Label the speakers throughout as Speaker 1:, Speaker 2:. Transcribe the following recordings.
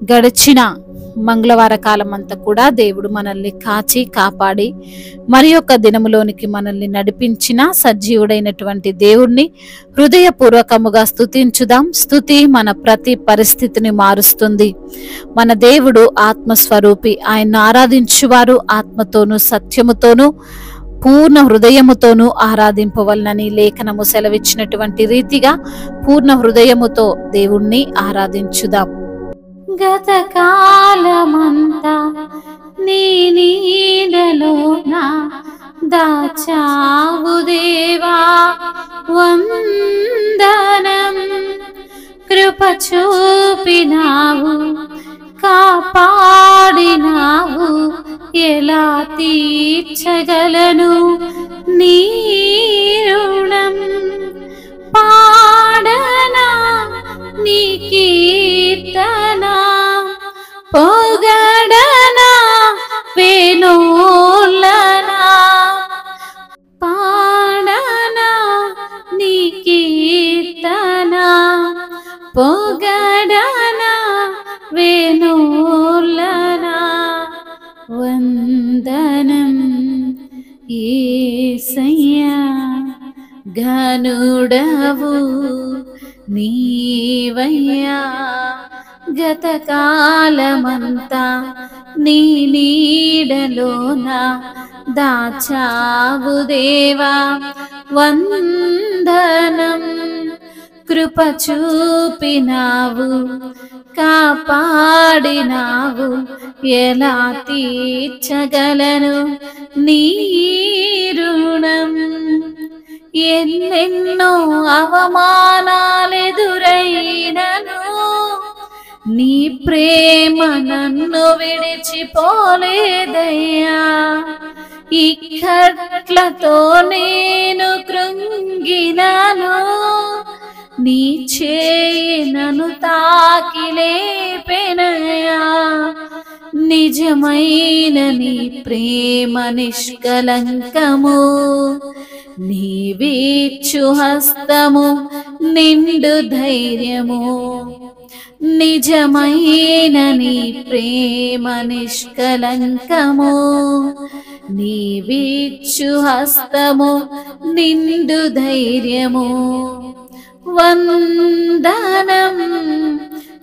Speaker 1: గడిచిన మంగళవార కాలం అంతా కూడా దేవుడు మనల్ని కాచి కాపాడి మరి యొక్క దినములోనికి మనల్ని నడిపించిన సజీవుడైనటువంటి దేవుణ్ణి హృదయపూర్వకముగా స్తుతించుదాం. స్తుతి మన ప్రతి పరిస్థితిని మారుస్తుంది. మన దేవుడు ఆత్మస్వరూపి. ఆయన్ను ఆరాధించువారు ఆత్మతోనూ సత్యముతోనూ పూర్ణ హృదయముతోనూ ఆరాధింపవలనని లేఖనము సెలవిచ్చినటువంటి రీతిగా పూర్ణ హృదయముతో దేవుణ్ణి ఆరాధించుదాం. గతకాలమంతా నీ నీడలోన దాచావు దేవా, వందనం. కృప చూపినావు, కాపాడినావు, ఎలా తీర్చగలను నీ రుణం. పాడనా నీ కీర్తన, పొగడనా వేణోలనా. పాడనా నీ కీర్తన, పొగడనా వేణోలనా. వందనం యేసయ్యా, ఘనుడవు నీవయ్యా. గతకాలమంతా నీ నీడలోన దాచావు దేవా, వందనం. కృప చూపినావు, కాపాడినావు, ఎలా తీర్చగలను నీ రుణం. ఎన్నెన్నో అవమానాలెదురైనను నీ ప్రేమ నన్ను విడిచిపోలేదయ్యా. ఇక్కట్లతో నేను కృంగినాను, నీ చేయి నన్ను తాకి లేపెనయ్యా. నిజమైన నీ ప్రేమ నిష్కలంకము, నీవిచ్చు హస్తము నిండు ధైర్యము. నిజమైన నీ ప్రేమ నిష్కలంకము, నీవిచ్చు హస్తము నిండు ధైర్యము. వందనం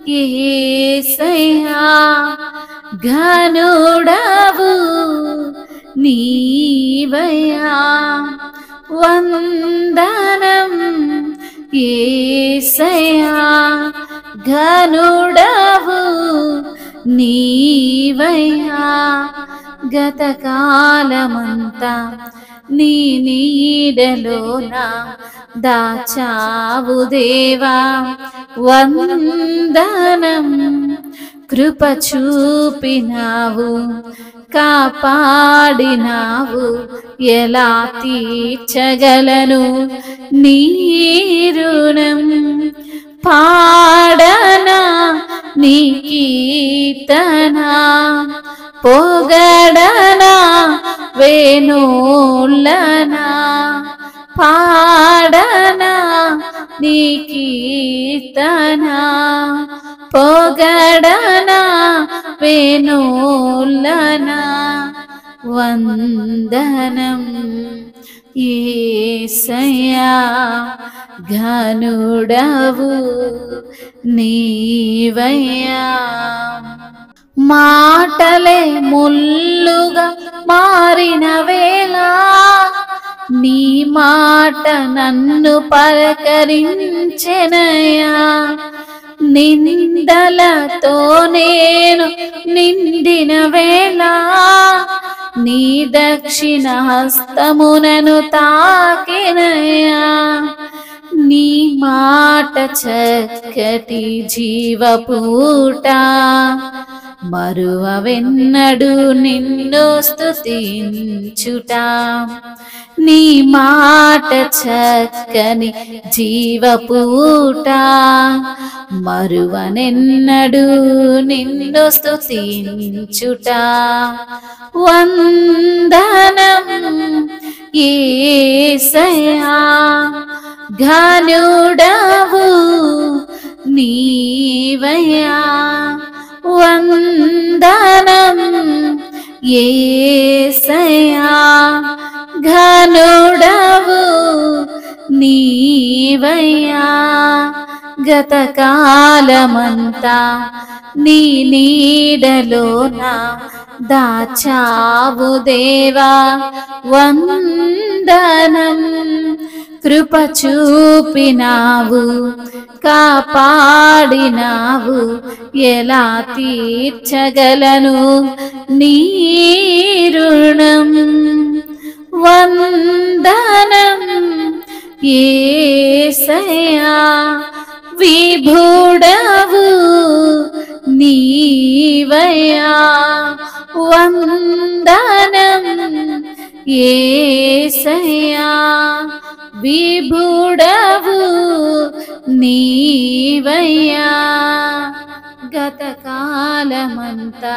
Speaker 1: యేసయ్యా, ఘనుడవు నీవయ్యా. వందనం యేసయ్యా, ఘనుడవు నీవయ్యా. గతకాలమంతా నీ నీడలోన దాచావు దేవా, వందనం. కృప చూపినావు, కాపాడినావు, ఎలా తీర్చగలను నీ రుణం. పాడనా నీ కీర్తన, పొగడనా వేణోలనా. పాడనా నీ కీర్తన, పొగడనా వేణోలనా. వందనం యేసయ్యా, ఘనుడవు నీవయ్యా. మాటలే ముల్లుగా మారిన వేళ నీ మాట నన్ను పలకరించెనయ్యా. నిందలతో నేను నిండిన వేళ నీ దక్షిణ హస్తమునను తాకినయ్యా. నీ మాట చక్కటి జీవపూట, మరువవెన్నడు నిన్ను స్తుతించుట. నీ మాట చక్కని జీవపూట, మరువనెన్నడు నిన్ను స్తుతించుట. వందనం యేసయ్యా, ఘనుడవు నీవయ్యా. వందనం యేసయ్యా, ఘనుడవు నీవయ్యా. గతకాలమంతా నీ నీడలోన దాచావు దేవా, వందనం. కృప చూపినావు, కాపాడినావు, ఎలా తీర్చగలను నీ రుణం. వందనం యేసయ్యా, విభుడవు నీవయ్యా. వందనం యేసయ్యా, విభుడవు నీవయ్యా. గతకాలమంతా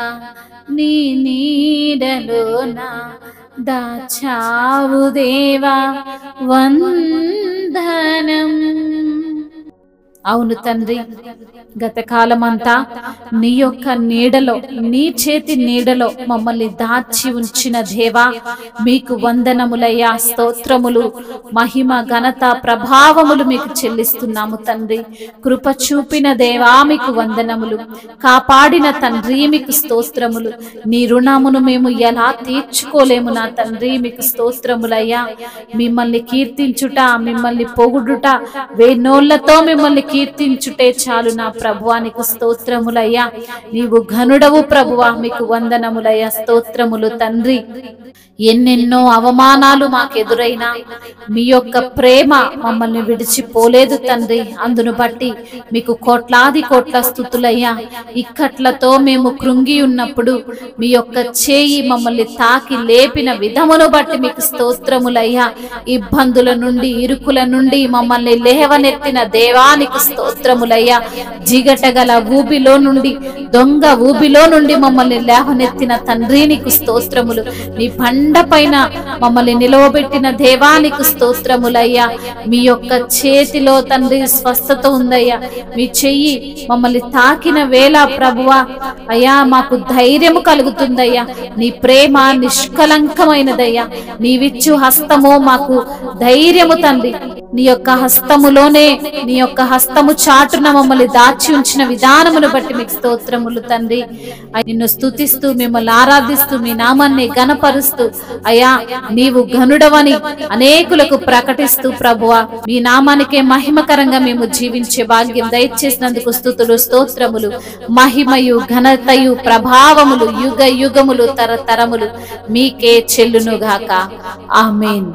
Speaker 1: నీ నీడలోన దాచావు దేవా, వందనం. అవును తండ్రి, గతకాలమంతా నీ యొక్క నీడలో, నీ చేతి నీడలో మమ్మల్ని దాచి ఉంచిన దేవా, మీకు వందనములయ్యా, స్తోత్రములు, మహిమ, ఘనత, ప్రభావములు మీకు చెల్లిస్తున్నాము తండ్రి. కృప చూపిన దేవా మీకు వందనములు, కాపాడిన తండ్రి మీకు స్తోత్రములు. నీ రుణమును మేము ఎలా తీర్చుకోలేము నా తండ్రి, మీకు స్తోత్రములయ్యా. మిమ్మల్ని కీర్తించుట, మిమ్మల్ని పొగుడుట, వేణోళ్లతో మిమ్మల్ని కీర్తించుటే చాలు నా ప్రభువానికి స్తోత్రములయ్యా. నీవు ఘనుడవు ప్రభువా, మీకు వందనములయ్యా, స్తోత్రములు తండ్రి. ఎన్నెన్నో అవమానాలు మాకెదురైనా మీ యొక్క ప్రేమ మమ్మల్ని విడిచిపోలేదు తండ్రి. అందును బట్టి మీకు కోట్లాది కోట్ల స్తుతులయ్యా. ఇక్కట్లతో మేము కృంగి ఉన్నప్పుడు మీ యొక్క చేయి మమ్మల్ని తాకి లేపిన విధమును బట్టి మీకు స్తోత్రములయ్యా. ఇబ్బందుల నుండి, ఇరుకుల నుండి మమ్మల్ని లేవనెత్తిన దేవానికి స్తోత్రములయ్యా. జిగటగల ఊబిలో నుండి, దొంగ ఊబిలో నుండి మమ్మల్ని లేవనెత్తిన తండ్రి నీకు స్తోత్రములు. నీ పైన మమ్మల్ని నిలవబెట్టిన దేవానికి స్తోత్రములయ్యా. మీ యొక్క చేతిలో తండ్రి స్వస్థత ఉందయ్యా. మీ చెయ్యి మమ్మల్ని తాకిన వేళ ప్రభువా అయ్యా మాకు ధైర్యము కలుగుతుందయ్యా. నీ ప్రేమ నిష్కలంకమైనదయ్యా. నీవిచ్చు హస్తము మాకు ధైర్యము తండ్రి. నీ యొక్క హస్తములోనే, నీ యొక్క హస్తము చాటున మమ్మల్ని దాచి ఉంచిన విధానమును బట్టి మీకు స్తోత్రములు తండ్రి. నిన్ను స్తుతిస్తూ, మిమ్మల్ని ఆరాధిస్తూ, మీ నామాన్ని ఘనపరుస్తూ అయ్యా నీవు ఘనుడవని అనేకులకు ప్రకటిస్తూ ప్రభువా మీ నామానికే మహిమకరంగా మేము జీవించే భాగ్యం దయచేసినందుకు స్తుతులు, స్తోత్రములు. మహిమయు, ఘనతయు, ప్రభావములు యుగ యుగములు తరతరములు మీకే చెల్లునుగాక. ఆమేన్.